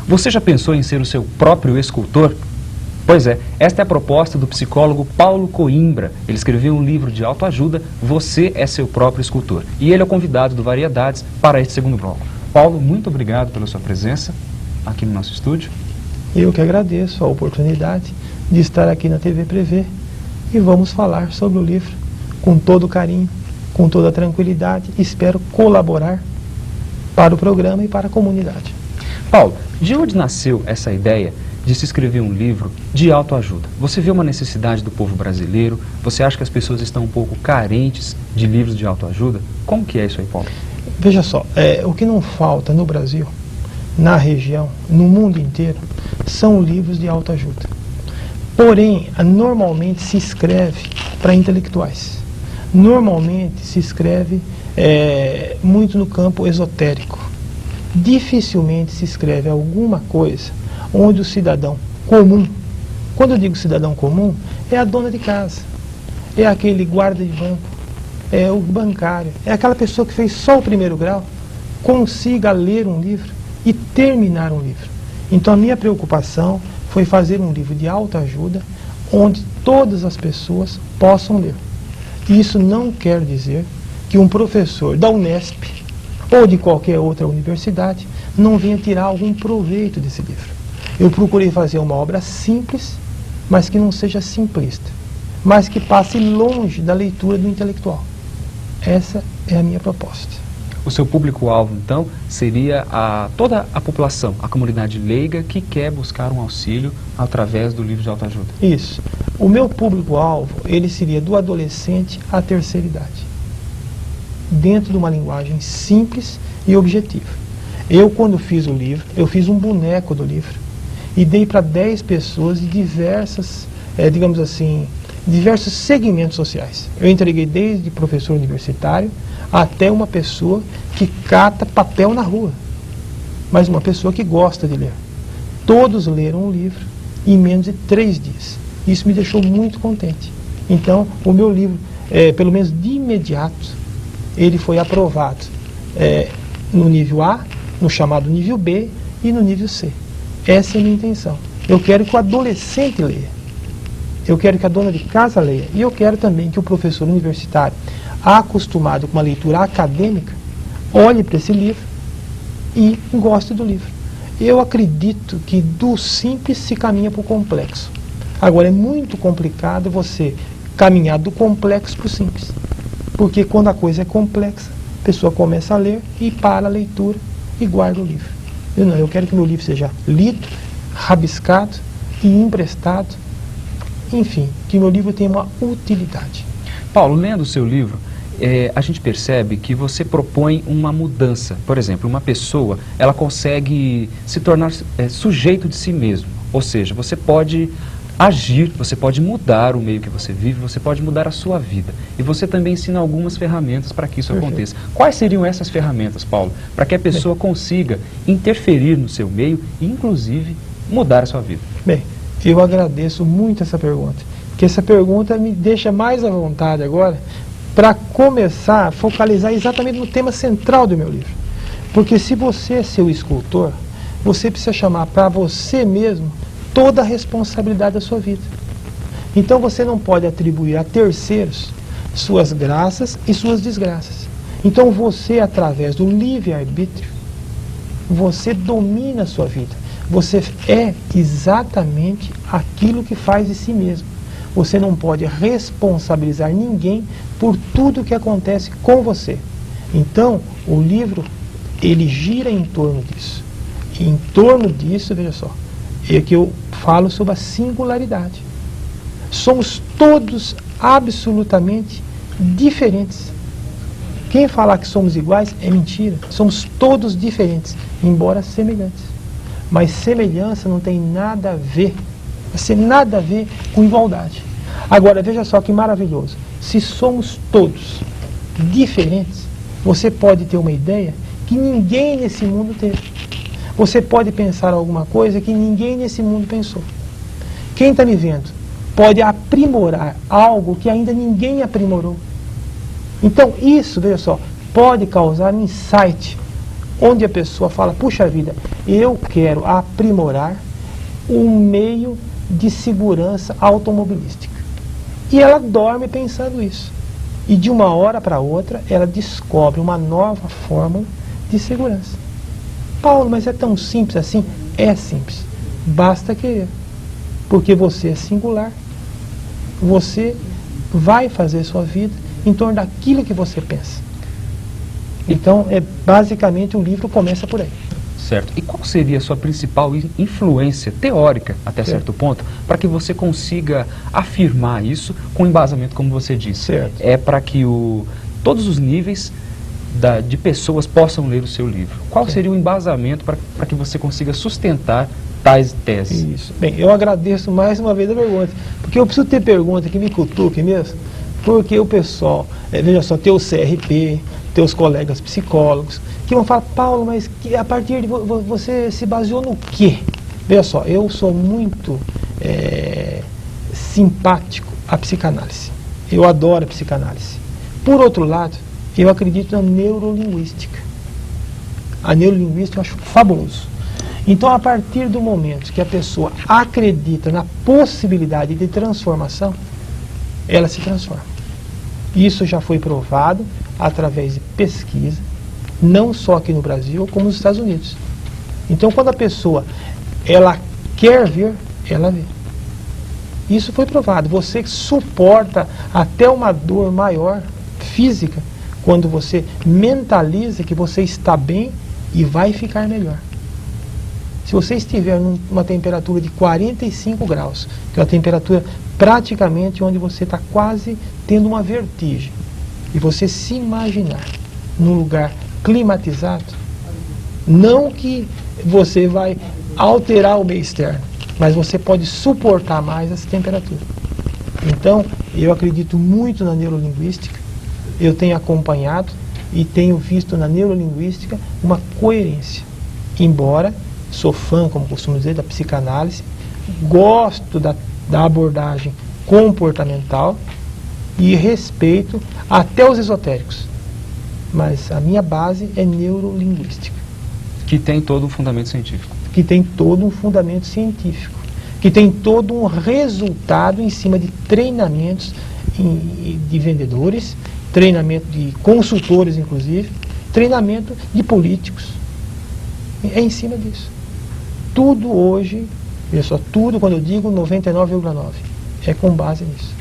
Você já pensou em ser o seu próprio escultor? Pois é, esta é a proposta do psicólogo Paulo Coimbra. Ele escreveu um livro de autoajuda, Você é Seu Próprio Escultor. E ele é o convidado do Variedades para este segundo bloco. Paulo, muito obrigado pela sua presença aqui no nosso estúdio. Eu que agradeço a oportunidade de estar aqui na TV Prevê e vamos falar sobre o livro com todo carinho, com toda tranquilidade. Espero colaborar para o programa e para a comunidade. Paulo, de onde nasceu essa ideia de se escrever um livro de autoajuda? Você vê uma necessidade do povo brasileiro? Você acha que as pessoas estão um pouco carentes de livros de autoajuda? Como que é isso aí, Paulo? Veja só, o que não falta no Brasil, na região, no mundo inteiro, são livros de autoajuda. Porém, normalmente se escreve para intelectuais. Normalmente se escreve muito no campo esotérico. Dificilmente se escreve alguma coisa onde o cidadão comum, quando eu digo cidadão comum, é a dona de casa, é aquele guarda de banco, é o bancário, é aquela pessoa que fez só o primeiro grau, consiga ler um livro e terminar um livro. Então a minha preocupação foi fazer um livro de autoajuda onde todas as pessoas possam ler. Isso não quer dizer que um professor da Unesp ou de qualquer outra universidade não venha tirar algum proveito desse livro. Eu procurei fazer uma obra simples, mas que não seja simplista, mas que passe longe da leitura do intelectual. Essa é a minha proposta. O seu público-alvo, então, seria toda a população, a comunidade leiga que quer buscar um auxílio através do livro de autoajuda. Isso. O meu público-alvo, ele seria do adolescente à terceira idade, dentro de uma linguagem simples e objetiva. Eu, quando fiz o livro, eu fiz um boneco do livro e dei para 10 pessoas de diversas, digamos assim, diversos segmentos sociais. Eu entreguei desde professor universitário até uma pessoa que cata papel na rua, mas uma pessoa que gosta de ler. Todos leram o livro em menos de 3 dias. Isso me deixou muito contente. Então, o meu livro, pelo menos de imediato, ele foi aprovado no nível A, no chamado nível B e no nível C. Essa é a minha intenção. Eu quero que o adolescente leia. Eu quero que a dona de casa leia. E eu quero também que o professor universitário, acostumado com uma leitura acadêmica, olhe para esse livro e goste do livro. Eu acredito que do simples se caminha para o complexo. Agora, é muito complicado você caminhar do complexo para o simples. Porque quando a coisa é complexa, a pessoa começa a ler e para a leitura e guarda o livro. Eu quero que meu livro seja lido, rabiscado e emprestado. Enfim, que meu livro tenha uma utilidade. Paulo, lendo o seu livro, a gente percebe que você propõe uma mudança. Por exemplo, uma pessoa, ela consegue se tornar sujeito de si mesmo. Ou seja, você pode agir, você pode mudar o meio que você vive, você pode mudar a sua vida. E você também ensina algumas ferramentas para que isso aconteça. Quais seriam essas ferramentas, Paulo, para que a pessoa consiga interferir no seu meio e, inclusive, mudar a sua vida? Bem, eu agradeço muito essa pergunta, porque essa pergunta me deixa mais à vontade agora para começar a focalizar exatamente no tema central do meu livro. Porque se você é seu escultor, você precisa chamar para você mesmo toda a responsabilidade da sua vida. Então você não pode atribuir a terceiros suas graças e suas desgraças. Então você, através do livre-arbítrio, você domina a sua vida. Você é exatamente aquilo que faz de si mesmo. Você não pode responsabilizar ninguém por tudo que acontece com você. Então, o livro, ele gira em torno disso. E em torno disso, veja só, é que eu falo sobre a singularidade. Somos todos absolutamente diferentes. Quem falar que somos iguais é mentira. Somos todos diferentes, embora semelhantes. Mas semelhança não tem nada a ver, nada a ver com igualdade. Agora, veja só que maravilhoso. Se somos todos diferentes, você pode ter uma ideia que ninguém nesse mundo teve. Você pode pensar alguma coisa que ninguém nesse mundo pensou. Quem está me vendo pode aprimorar algo que ainda ninguém aprimorou. Então isso, veja só, pode causar um insight, onde a pessoa fala, puxa vida, eu quero aprimorar um meio de segurança automobilística. E ela dorme pensando isso. E de uma hora para outra, ela descobre uma nova fórmula de segurança. Paulo, mas é tão simples assim? É simples. Basta querer. Porque você é singular. Você vai fazer sua vida em torno daquilo que você pensa. Então, basicamente, o livro começa por aí. Certo. E qual seria a sua principal influência teórica, até certo ponto, para que você consiga afirmar isso com embasamento, como você disse? Certo. É para que todos os níveis de pessoas possam ler o seu livro. Qual seria o embasamento para que você consiga sustentar tais teses? Isso. Bem, eu agradeço mais uma vez a pergunta, porque eu preciso ter pergunta que me cutuque mesmo, porque o pessoal, veja só, tem o CRP, teus colegas psicólogos, que vão falar, Paulo, mas a partir de você se baseou no quê? Veja só, eu sou muito simpático à psicanálise. Eu adoro a psicanálise. Por outro lado, eu acredito na neurolinguística. A neurolinguística eu acho fabuloso. Então, a partir do momento que a pessoa acredita na possibilidade de transformação, ela se transforma. Isso já foi provado através de pesquisa, não só aqui no Brasil, como nos Estados Unidos. Então, quando a pessoa ela quer ver, ela vê. Isso foi provado. Você suporta até uma dor maior, física, quando você mentaliza que você está bem e vai ficar melhor. Se você estiver numa temperatura de 45 graus, que é uma temperatura praticamente onde você está quase tendo uma vertigem, e você se imaginar num lugar climatizado, não que você vai alterar o meio externo, mas você pode suportar mais essa temperatura. Então, eu acredito muito na neurolinguística, eu tenho acompanhado e tenho visto na neurolinguística uma coerência. Embora, sou fã, como costumo dizer, da psicanálise, gosto da abordagem comportamental e respeito até os esotéricos. Mas a minha base é neurolinguística. Que tem todo um fundamento científico. Que tem todo um fundamento científico. Que tem todo um resultado em cima de treinamentos de vendedores, treinamento de consultores, inclusive, treinamento de políticos. É em cima disso. Tudo hoje, veja só, tudo, quando eu digo 99,9, é com base nisso.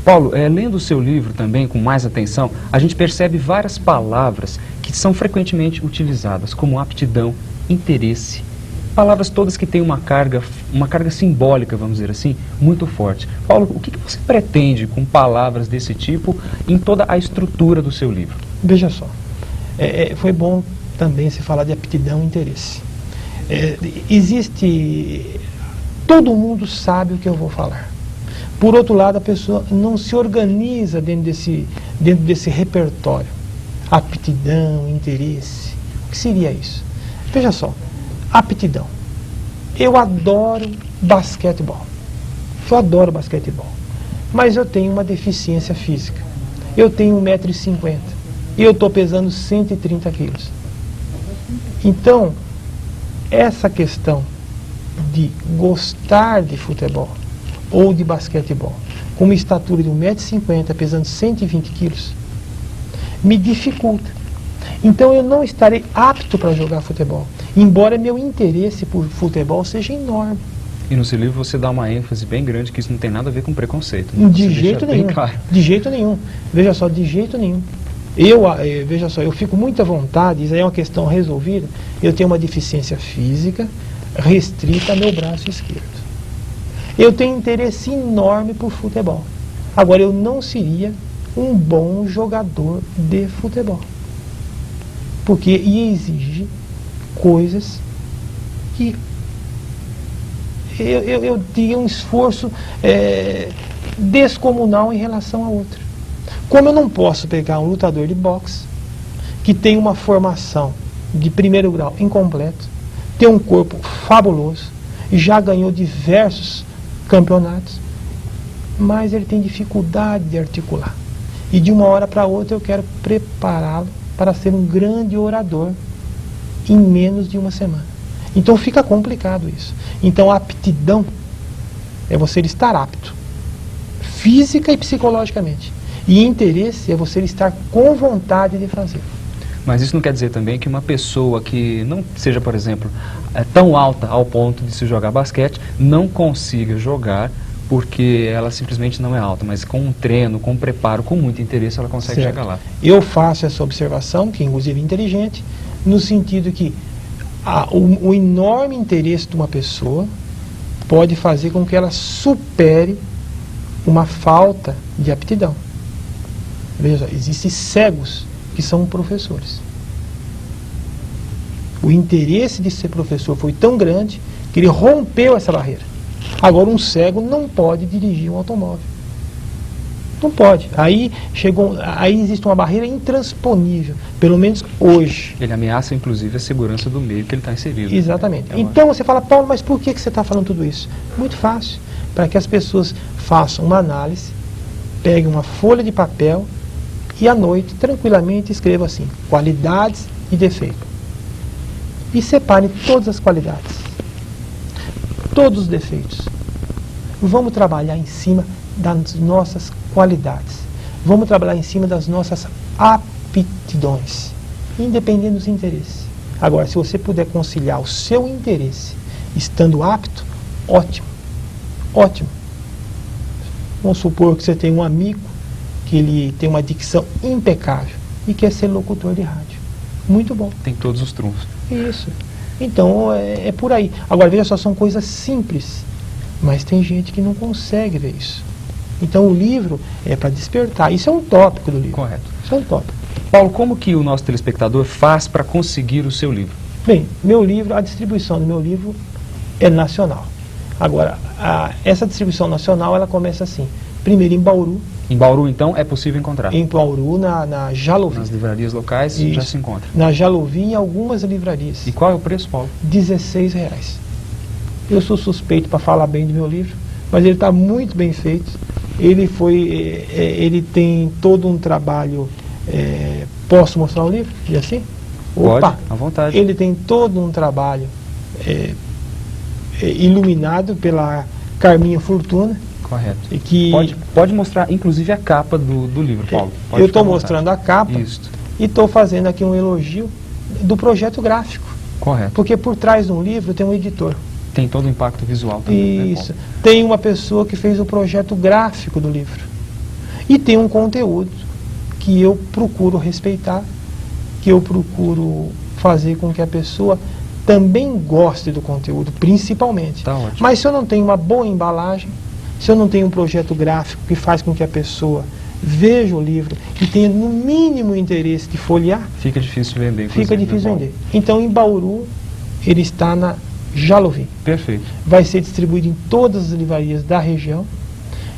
Paulo, lendo o seu livro também com mais atenção, a gente percebe várias palavras que são frequentemente utilizadas, como aptidão, interesse, palavras todas que têm uma carga simbólica, vamos dizer assim, muito forte. Paulo, o que você pretende com palavras desse tipo em toda a estrutura do seu livro? Veja só, foi bom também se falar de aptidão e interesse. Todo mundo sabe o que eu vou falar. Por outro lado, a pessoa não se organiza dentro desse repertório. Aptidão, interesse. O que seria isso? Veja só, aptidão. Eu adoro basquetebol. Eu adoro basquetebol. Mas eu tenho uma deficiência física. Eu tenho 1,50 m. E eu estou pesando 130 quilos. Então, essa questão de gostar de futebol ou de basquetebol, com uma estatura de 1,50 m, pesando 120 quilos, me dificulta. Então eu não estarei apto para jogar futebol, embora meu interesse por futebol seja enorme. E no seu livro você dá uma ênfase bem grande que isso não tem nada a ver com preconceito. Né? De jeito nenhum. Claro. De jeito nenhum. Veja só, de jeito nenhum. Veja só, eu fico muito à vontade, isso aí é uma questão resolvida. Eu tenho uma deficiência física restrita ao meu braço esquerdo. Eu tenho interesse enorme por futebol. Agora, eu não seria um bom jogador de futebol. Porque ia exigir coisas que eu teria um esforço descomunal em relação a outra. Como eu não posso pegar um lutador de boxe que tem uma formação de primeiro grau incompleto, tem um corpo fabuloso, já ganhou diversos campeonatos, mas ele tem dificuldade de articular. E de uma hora para outra eu quero prepará-lo para ser um grande orador em menos de uma semana. Então fica complicado isso. Então a aptidão é você estar apto, física e psicologicamente. E interesse é você estar com vontade de fazer. Mas isso não quer dizer também que uma pessoa que não seja, por exemplo, tão alta ao ponto de se jogar basquete, não consiga jogar porque ela simplesmente não é alta, mas com um treino, com um preparo, com muito interesse, ela consegue Certo. chegar lá. Eu faço essa observação, que inclusive é inteligente, no sentido que o enorme interesse de uma pessoa pode fazer com que ela supere uma falta de aptidão. Veja, existem cegos que são professores. O interesse de ser professor foi tão grande que ele rompeu essa barreira. Agora, um cego não pode dirigir um automóvel. Não pode. Aí existe uma barreira intransponível, pelo menos hoje. Ele ameaça, inclusive, a segurança do meio que ele está inserido. Exatamente. Então você fala, Paulo, mas por que você está falando tudo isso? Muito fácil. Para que as pessoas façam uma análise, peguem uma folha de papel e à noite, tranquilamente, escrevam assim, qualidades e defeitos. E separem todas as qualidades, todos os defeitos. Vamos trabalhar em cima das nossas qualidades. Vamos trabalhar em cima das nossas aptidões, independente dos interesses. Agora, se você puder conciliar o seu interesse estando apto, ótimo. Ótimo. Vamos supor que você tem um amigo que ele tem uma dicção impecável e quer ser locutor de rádio. Muito bom. Tem todos os trunfos. Isso. Então, é por aí. Agora, veja só, são coisas simples, mas tem gente que não consegue ver isso. Então, o livro é para despertar. Isso é um tópico do livro. Correto. Isso é um tópico. Paulo, como que o nosso telespectador faz para conseguir o seu livro? Bem, meu livro, a distribuição do meu livro é nacional. Agora, essa distribuição nacional, ela começa assim. Primeiro em Bauru. Em Bauru, então, é possível encontrar? Em Bauru, na Jalovi. Nas livrarias locais Isso. já se encontra. Na Jalovi, em algumas livrarias. E qual é o preço, Paulo? R$16. Eu sou suspeito para falar bem do meu livro, mas ele está muito bem feito. Ele tem todo um trabalho. Posso mostrar o livro? E assim? Pode, à vontade. Ele tem todo um trabalho iluminado pela Carminha Fortuna. Correto. E que pode mostrar, inclusive, a capa do livro, Paulo. Eu estou mostrando a capa. Isso. E estou fazendo aqui um elogio do projeto gráfico. Correto. Porque por trás de um livro tem um editor. Tem todo o impacto visual também. Isso. Tem uma pessoa que fez o projeto gráfico do livro. E tem um conteúdo que eu procuro respeitar, que eu procuro fazer com que a pessoa também goste do conteúdo, principalmente. Tá ótimo. Mas se eu não tenho uma boa embalagem, se eu não tenho um projeto gráfico que faz com que a pessoa veja o livro e tenha no mínimo interesse de folhear, fica difícil vender. Fica difícil vender. Então, em Bauru, ele está na Jalovi. Perfeito. Vai ser distribuído em todas as livrarias da região.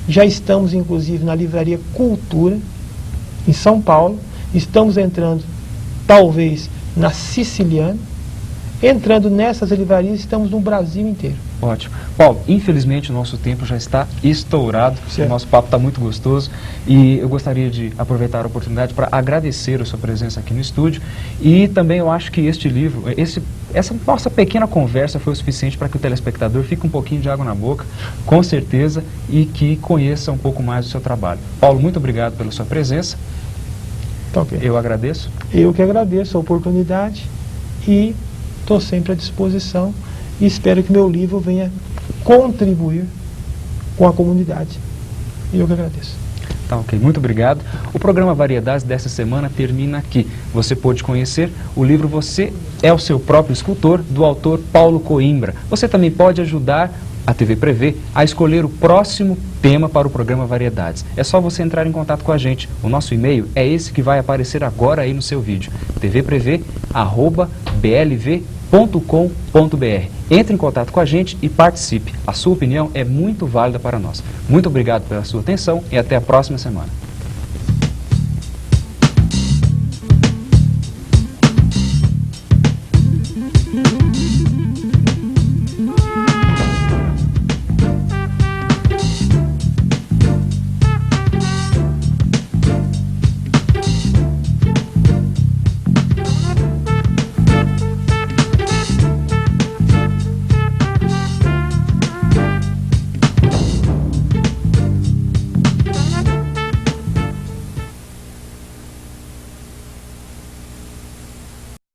Já estamos, inclusive, na Livraria Cultura, em São Paulo. Estamos entrando, talvez, na Siciliana. Entrando nessas livrarias, estamos no Brasil inteiro. Ótimo. Paulo, infelizmente o nosso tempo já está estourado, certo. O nosso papo está muito gostoso e eu gostaria de aproveitar a oportunidade para agradecer a sua presença aqui no estúdio e também eu acho que este livro, essa nossa pequena conversa foi o suficiente para que o telespectador fique um pouquinho de água na boca, com certeza, e que conheça um pouco mais do seu trabalho. Paulo, muito obrigado pela sua presença. Tá, okay. Eu agradeço. Eu que agradeço a oportunidade e estou sempre à disposição e espero que meu livro venha contribuir com a comunidade. E eu que agradeço. Tá ok, muito obrigado. O programa Variedades dessa semana termina aqui. Você pôde conhecer o livro Você é o Seu Próprio Escultor, do autor Paulo Coimbra. Você também pode ajudar a TV Prevê a escolher o próximo tema para o programa Variedades. É só você entrar em contato com a gente. O nosso e-mail é esse que vai aparecer agora aí no seu vídeo, tvprevê@blv.com.br. Entre em contato com a gente e participe. A sua opinião é muito válida para nós. Muito obrigado pela sua atenção e até a próxima semana.